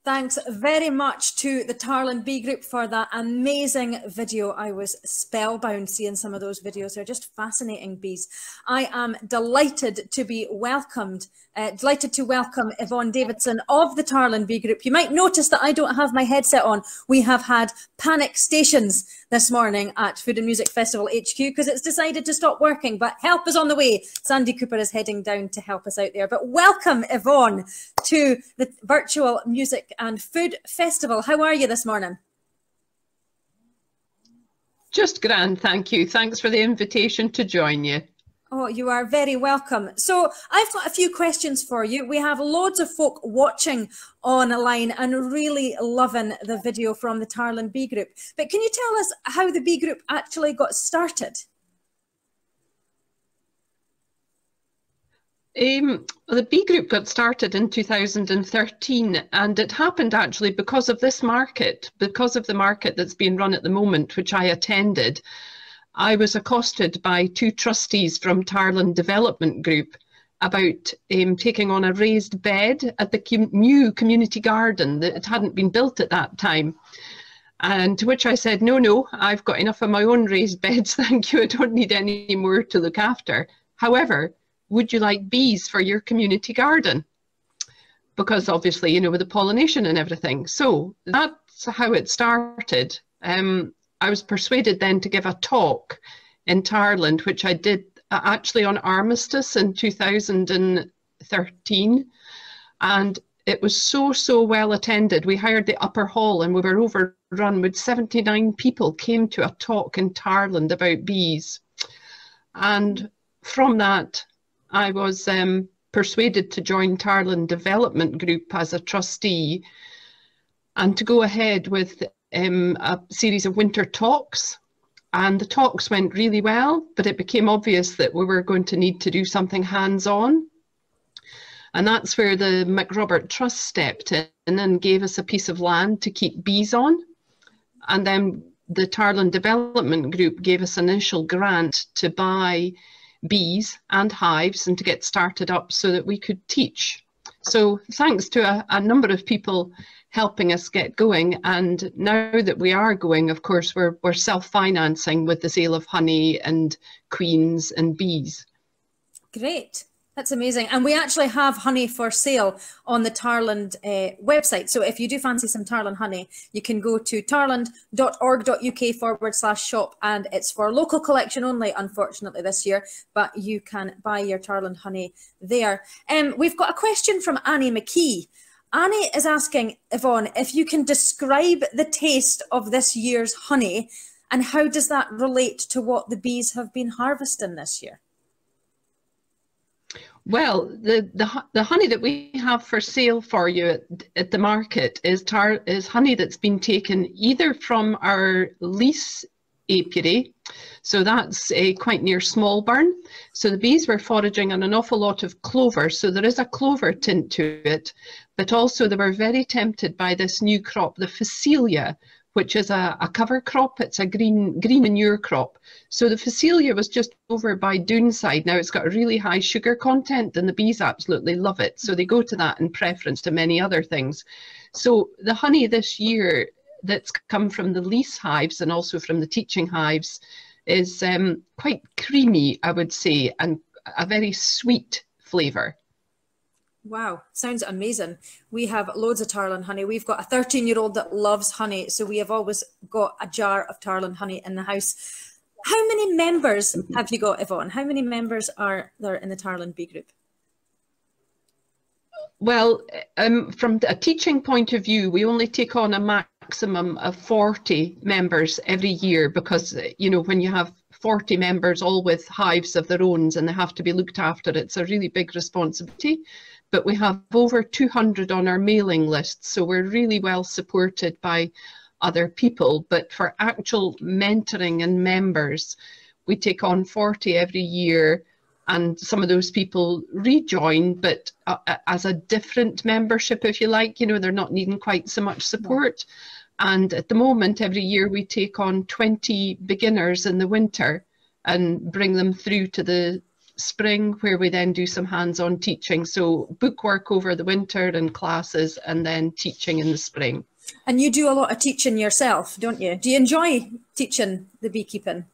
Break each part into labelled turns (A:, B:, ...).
A: Thanks very much to the Tarlin Bee Group for that amazing video. I was spellbound seeing some of those videos. They're just fascinating bees. I am delighted to be welcomed, delighted to welcome Yvonne Davidson of the Tarlin Bee Group. You might notice that I don't have my headset on. We have had panic stations this morning at Food and Music Festival HQ because it's decided to stop working, but help is on the way. Sandy Cooper is heading down to help us out there. But welcome, Yvonne, to the virtual music and food festival. How are you this morning?
B: Just grand, thank you. Thanks for the invitation to join you.
A: Oh, you are very welcome. So I've got a few questions for you. We have loads of folk watching online and really loving the video from the Tarlin Bee Group. But can you tell us how the Bee Group actually got started?
B: The Bee Group got started in 2013, and it happened actually because of this market, because of the market that's being run at the moment, which I attended. I was accosted by two trustees from Tarlin Development Group about taking on a raised bed at the new community garden that it hadn't been built at that time. And to which I said, no, I've got enough of my own raised beds, thank you, I don't need any more to look after. However, would you like bees for your community garden? Because obviously, you know, with the pollination and everything. So that's how it started. I was persuaded then to give a talk in Tarlin, which I did actually on Armistice in 2013. And it was so well attended. We hired the upper hall and we were overrun with 79 people came to a talk in Tarlin about bees. And from that, I was persuaded to join Tarlin Development Group as a trustee and to go ahead with a series of winter talks. And the talks went really well, but it became obvious that we were going to need to do something hands-on. And that's where the McRobert Trust stepped in and gave us a piece of land to keep bees on. And then the Tarlin Development Group gave us an initial grant to buy bees and hives and to get started up so that we could teach. So thanks to a number of people helping us get going, and now that we are going, of course, we're self-financing with the sale of honey and queens and bees.
A: Great. That's amazing. And we actually have honey for sale on the Tarland website. So if you do fancy some Tarland honey, you can go to tarland.org.uk/shop, and it's for local collection only, unfortunately, this year, but you can buy your Tarland honey there. We've got a question from Annie McKee. Annie is asking, Yvonne, if you can describe the taste of this year's honey and how does that relate to what the bees have been harvesting this year?
B: Well, the honey that we have for sale for you at the market is honey that's been taken either from our lease apiary, so that's quite near Smallburn. So the bees were foraging on an awful lot of clover, so there is a clover tint to it, but also they were very tempted by this new crop, the Phacelia, which is a cover crop. It's a green manure crop. So the Phacelia was just over by Doonside. Now it's got a really high sugar content and the bees absolutely love it. So they go to that in preference to many other things. So the honey this year that's come from the lease hives and also from the teaching hives is quite creamy, I would say, and a very sweet flavour.
A: Wow, sounds amazing. We have loads of Tarlin honey. We've got a 13-year-old that loves honey, so we have always got a jar of Tarlin honey in the house. How many members have you got, Yvonne? How many members are there in the Tarlin Bee Group?
B: Well, from a teaching point of view, we only take on a maximum of 40 members every year because, you know, when you have 40 members all with hives of their own and they have to be looked after, it's a really big responsibility. But we have over 200 on our mailing list, so we're really well supported by other people. But for actual mentoring and members, we take on 40 every year, and some of those people rejoin, but as a different membership, if you like, you know, they're not needing quite so much support. And at the moment, every year we take on 20 beginners in the winter and bring them through to the spring, where we then do some hands-on teaching. So bookwork over the winter and classes, and then teaching in the spring.
A: And you do a lot of teaching yourself, don't you? Do you enjoy teaching the beekeeping?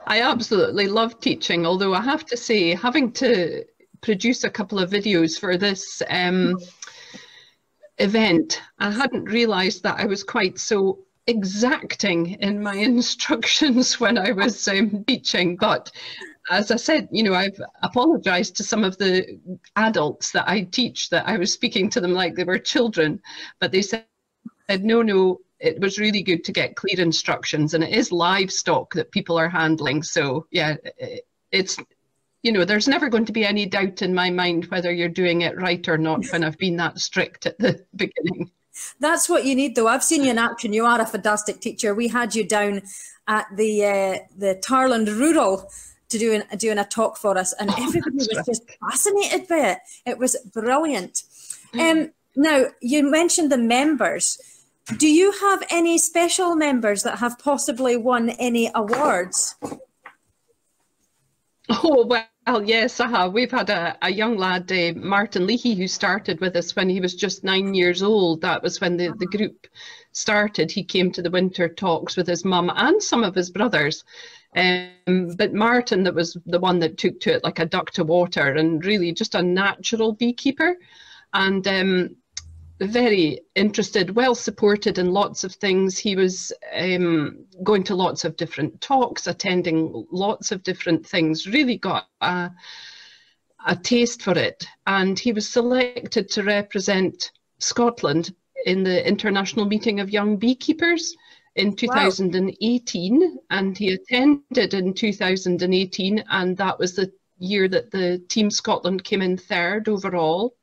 B: I absolutely love teaching, although I have to say, having to produce a couple of videos for this event, I hadn't realised that I was quite so exacting in my instructions when I was teaching. But as I said, you know, I've apologized to some of the adults that I teach, that I was speaking to them like they were children, but they said, no, it was really good to get clear instructions, and it is livestock that people are handling. So yeah, it's, you know, there's never going to be any doubt in my mind whether you're doing it right or not when I've been that strict at the beginning.
A: That's what you need, though. I've seen you in action. You are a fantastic teacher. We had you down at the Tarland Rural to doing a talk for us, and everybody was just fascinated by it. It was brilliant. Now, you mentioned the members. Do you have any special members that have possibly won any awards?
B: Oh, well, yes, I have. We've had a young lad, Martin Leahy, who started with us when he was just 9 years old. That was when the group started. He came to the winter talks with his mum and some of his brothers. But Martin, that was the one that took to it like a duck to water, and really just a natural beekeeper, and very interested, well supported in lots of things. He was going to lots of different talks, attending lots of different things, really got a taste for it. And he was selected to represent Scotland in the International Meeting of Young Beekeepers in 2018. Wow. And he attended in 2018, and that was the year that the Team Scotland came in third overall.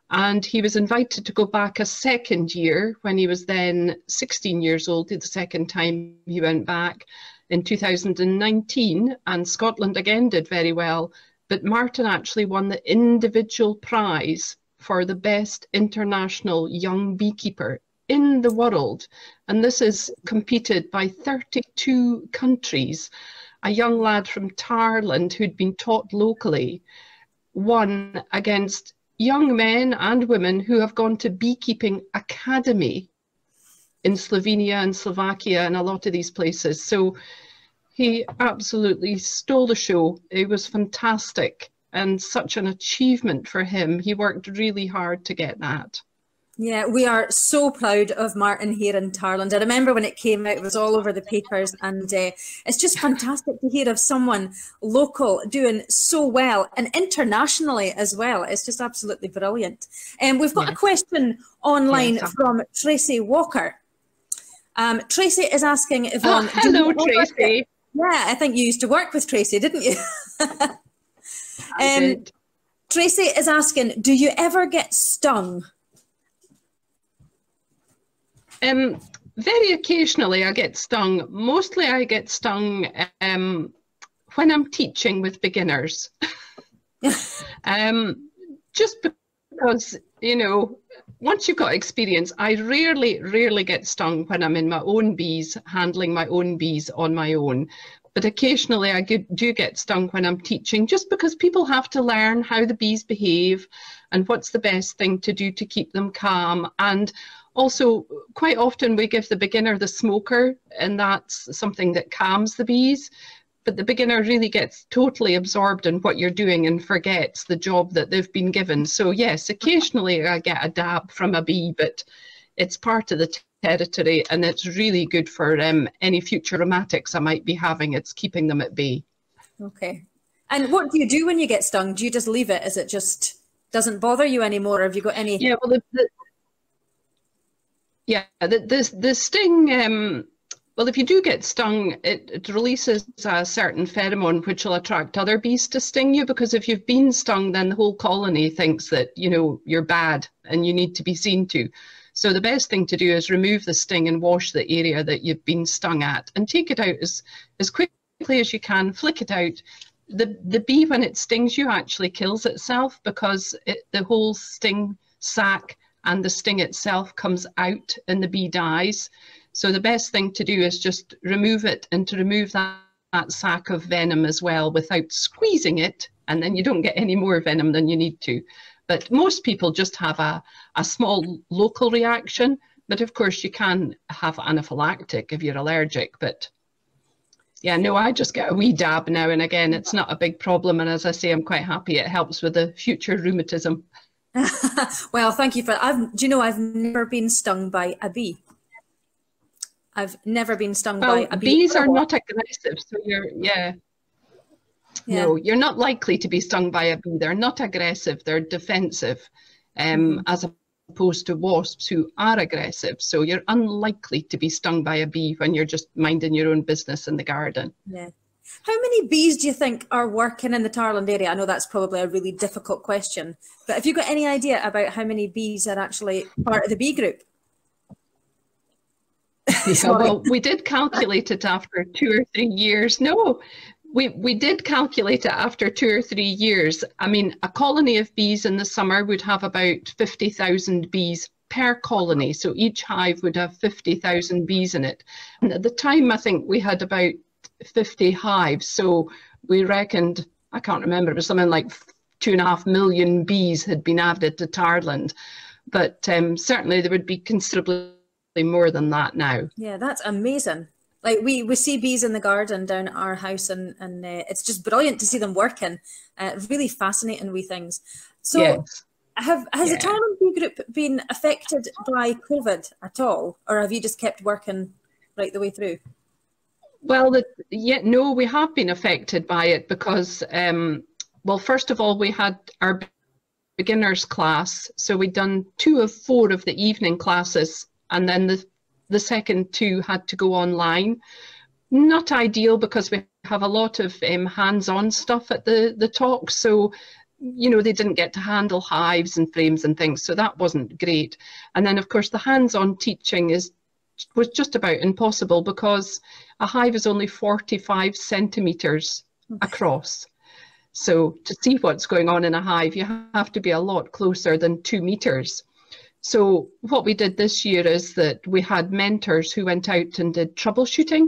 B: And he was invited to go back a second year when he was then 16 years old, the second time he went back in 2019. And Scotland again did very well. But Martin actually won the individual prize for the best international young beekeeper in the world. And this is competed by 32 countries. A young lad from Tarland who'd been taught locally won against young men and women who have gone to beekeeping academy in Slovenia and Slovakia and a lot of these places. So he absolutely stole the show. It was fantastic and such an achievement for him. He worked really hard to get that.
A: Yeah, we are so proud of Martin here in Tarland. I remember when it came out, it was all over the papers, and it's just fantastic to hear of someone local doing so well and internationally as well. It's just absolutely brilliant. And we've got a question online from Tracy Walker. Tracy is asking Yvonne.
B: Hello, Tracy.
A: Yeah, I think you used to work with Tracy, didn't you?
B: I did.
A: Tracy is asking, do you ever get stung?
B: Very occasionally I get stung. Mostly I get stung when I'm teaching with beginners. Just because, you know, once you've got experience, I rarely get stung when I'm in my own bees, handling my own bees on my own. But occasionally I do get stung when I'm teaching, just because people have to learn how the bees behave and what's the best thing to do to keep them calm. And also, quite often we give the beginner the smoker, and that's something that calms the bees. But the beginner really gets totally absorbed in what you're doing and forgets the job that they've been given. So yes, occasionally I get a dab from a bee, but it's part of the territory, and it's really good for any future rheumatics I might be having. It's keeping them at bay. Okay.
A: And what do you do when you get stung? Do you just leave it? Is it just doesn't bother you anymore? Have you got any?
B: Yeah, well, the sting, well, if you do get stung, it releases a certain pheromone which will attract other bees to sting you, because if you've been stung, then the whole colony thinks that, you know, you're bad and you need to be seen to. So the best thing to do is remove the sting and wash the area that you've been stung at, and take it out as quickly as you can, flick it out. The bee, when it stings you, actually kills itself, because the whole sting sac and the sting itself comes out and the bee dies. So the best thing to do is just remove it, and to remove that that sac of venom as well without squeezing it, and then you don't get any more venom than you need to. But most people just have a small local reaction, but of course you can have anaphylactic if you're allergic. But yeah, no, I just get a wee dab now and again. It's not a big problem, and as I say, I'm quite happy. It helps with the future rheumatism.
A: Well, thank you for that. Do you know, I've never been stung by a bee. I've never been stung by a bee.
B: Bees are not aggressive, so no, you're not likely to be stung by a bee. They're not aggressive, they're defensive, as opposed to wasps who are aggressive. So you're unlikely to be stung by a bee when you're just minding your own business in the garden.
A: Yeah. How many bees do you think are working in the Tarland area? I know that's probably a really difficult question, but have you got any idea about how many bees are actually part of the bee group?
B: Yeah, well, we did calculate it after 2 or 3 years. No, we did calculate it after 2 or 3 years. I mean, a colony of bees in the summer would have about 50,000 bees per colony. So each hive would have 50,000 bees in it. And at the time, I think we had about 50 hives. So we reckoned, I can't remember, it was something like 2.5 million bees had been added to Tarland. But certainly there would be considerably more than that now.
A: Yeah, that's amazing. Like we see bees in the garden down at our house, and it's just brilliant to see them working. Really fascinating wee things. So
B: yes.
A: has the Tarland Bee Group been affected by COVID at all, or have you just kept working right the way through?
B: Well, no, we have been affected by it because, well, first of all, we had our beginners class. So we'd done 2 of 4 of the evening classes, and then the second 2 had to go online. Not ideal because we have a lot of hands-on stuff at the talk. So, you know, they didn't get to handle hives and frames and things. So that wasn't great. And then, of course, the hands-on teaching was just about impossible because a hive is only 45 centimetres across. So to see what's going on in a hive, you have to be a lot closer than 2 metres. So what we did this year is that we had mentors who went out and did troubleshooting.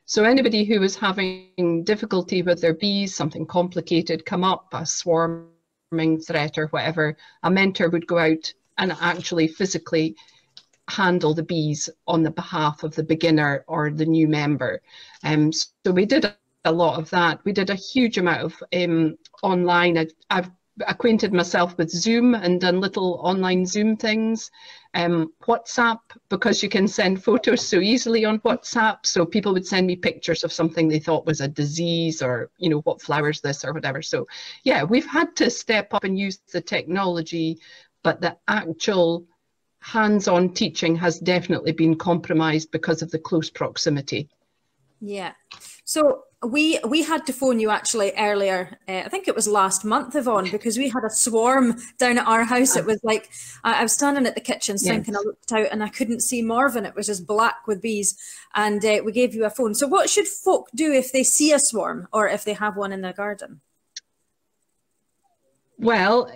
B: So anybody who was having difficulty with their bees, something complicated come up, a swarming threat or whatever, a mentor would go out and actually physically handle the bees on the behalf of the beginner or the new member. So we did a lot of that. We did a huge amount of online. I've acquainted myself with Zoom and done little online Zoom things. WhatsApp, because you can send photos so easily on WhatsApp. So people would send me pictures of something they thought was a disease, or, you know, what flowers this or whatever. So yeah, we've had to step up and use the technology, but the actual hands-on teaching has definitely been compromised because of the close proximity.
A: Yeah. So we had to phone you actually earlier. I think it was last month, Yvonne, because we had a swarm down at our house. It was like I was standing at the kitchen sink, yes, and I looked out and I couldn't see Marvin. It was just black with bees, and we gave you a phone. So what should folk do if they see a swarm or if they have one in their garden?
B: Well,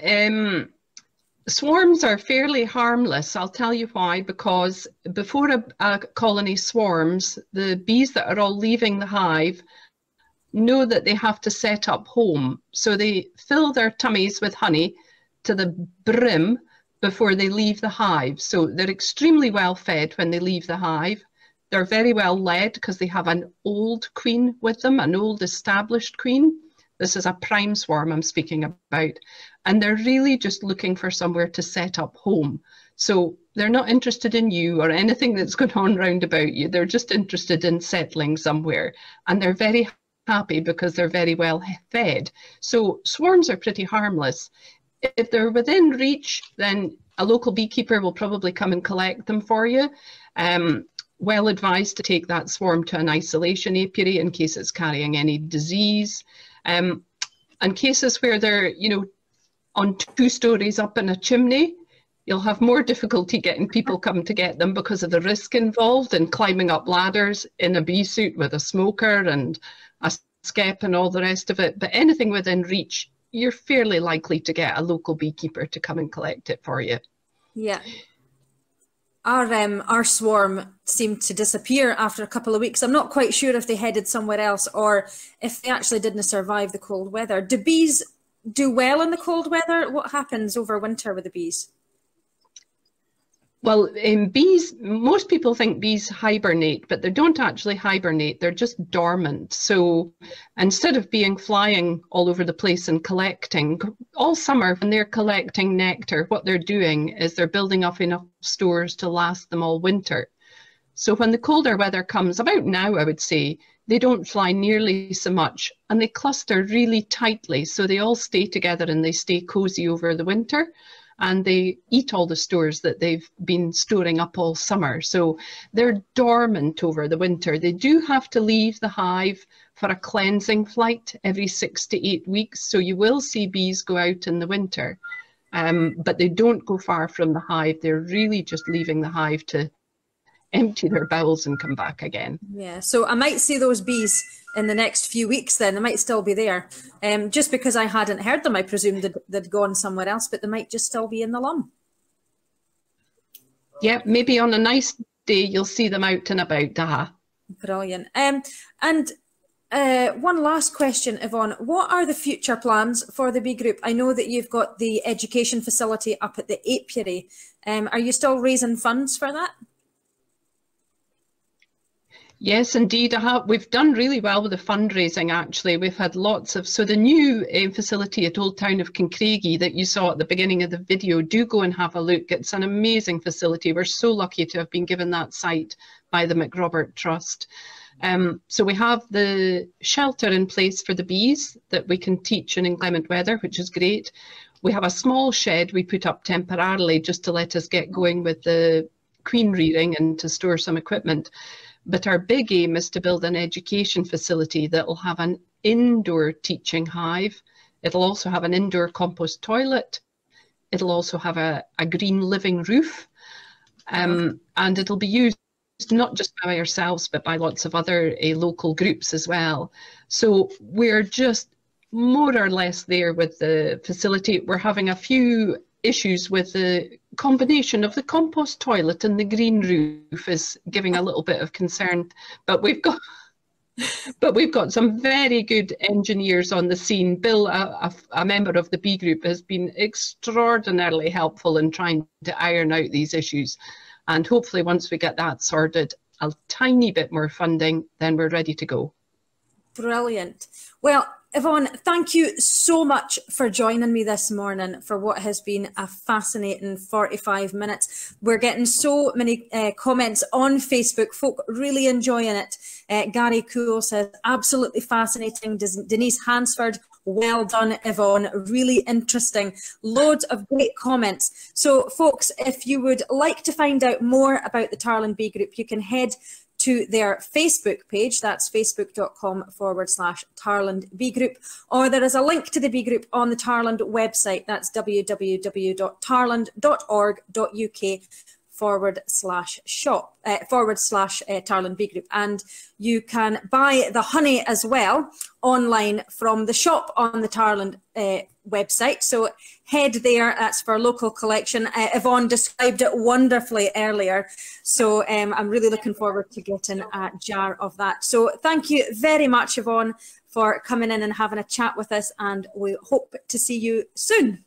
B: swarms are fairly harmless. I'll tell you why. Because before a colony swarms, the bees that are all leaving the hive know that they have to set up home. So they fill their tummies with honey to the brim before they leave the hive. So they're extremely well fed when they leave the hive. They're very well led because they have an old queen with them, an old established queen. This is a prime swarm I'm speaking about. And they're really just looking for somewhere to set up home. So they're not interested in you or anything that's going on round about you. They're just interested in settling somewhere. And they're very happy because they're very well fed. So swarms are pretty harmless. If they're within reach, then a local beekeeper will probably come and collect them for you. Well advised to take that swarm to an isolation apiary in case it's carrying any disease. And cases where they're, you know, on 2 stories up in a chimney, you'll have more difficulty getting people come to get them because of the risk involved in climbing up ladders in a bee suit with a smoker and a skep and all the rest of it. But anything within reach, you're fairly likely to get a local beekeeper to come and collect it for you.
A: Yeah. Our swarm seemed to disappear after a couple of weeks. I'm not quite sure if they headed somewhere else or if they actually didn't survive the cold weather. Do bees do well in the cold weather? What happens over winter with the bees?
B: Well, bees, most people think bees hibernate, but they don't actually hibernate. They're just dormant. So instead of being flying all over the place and collecting, all summer when they're collecting nectar, what they're doing is they're building up enough stores to last them all winter. So when the colder weather comes, about now, I would say, they don't fly nearly so much and they cluster really tightly. So they all stay together and they stay cozy over the winter. And they eat all the stores that they've been storing up all summer. So they're dormant over the winter. They do have to leave the hive for a cleansing flight every 6 to 8 weeks. So you will see bees go out in the winter, but they don't go far from the hive. They're really just leaving the hive to empty their bowels and come back again.
A: Yeah, so I might see those bees in the next few weeks then. They might still be there. Just because I hadn't heard them, I presumed they'd gone somewhere else, but they might just still be in the lum.
B: Yeah, maybe on a nice day you'll see them out and about.
A: Brilliant. And one last question, Yvonne. What are the future plans for the bee group? I know that you've got the education facility up at the apiary. Are you still raising funds for that?
B: Yes, indeed. We've done really well with the fundraising, actually. We've had lots of, so the new facility at Old Town of Kincraigie that you saw at the beginning of the video, do go and have a look. It's an amazing facility. We're so lucky to have been given that site by the McRobert Trust. So we have the shelter in place for the bees that we can teach in inclement weather, which is great. We have a small shed we put up temporarily just to let us get going with the queen rearing and to store some equipment. But our big aim is to build an education facility that will have an indoor teaching hive. It'll also have an indoor compost toilet. It'll also have a green living roof. And it'll be used not just by ourselves, but by lots of other local groups as well. So we're just more or less there with the facility. We're having a few issues with the combination of the compost toilet and the green roof is giving a little bit of concern, but we've got some very good engineers on the scene. Bill, a member of the bee group, has been extraordinarily helpful in trying to iron out these issues, and hopefully once we get that sorted, a tiny bit more funding, then we're ready to go.
A: Brilliant. Well, Yvonne, thank you so much for joining me this morning for what has been a fascinating 45 minutes. We're getting so many comments on Facebook, folk really enjoying it. Gary Cool says, absolutely fascinating. Denise Hansford, well done, Yvonne, really interesting. Loads of great comments. So folks, if you would like to find out more about the Tarland Bee Group, you can head to their Facebook page. That's facebook.com/Tarland Bee Group, or there is a link to the Bee Group on the Tarland website. That's www.tarland.org.uk/shop/Tarland Bee Group, and you can buy the honey as well online from the shop on the Tarland website. So head there, that's for local collection. Yvonne described it wonderfully earlier, so I'm really looking forward to getting a jar of that. So thank you very much, Yvonne, for coming in and having a chat with us, and we hope to see you soon.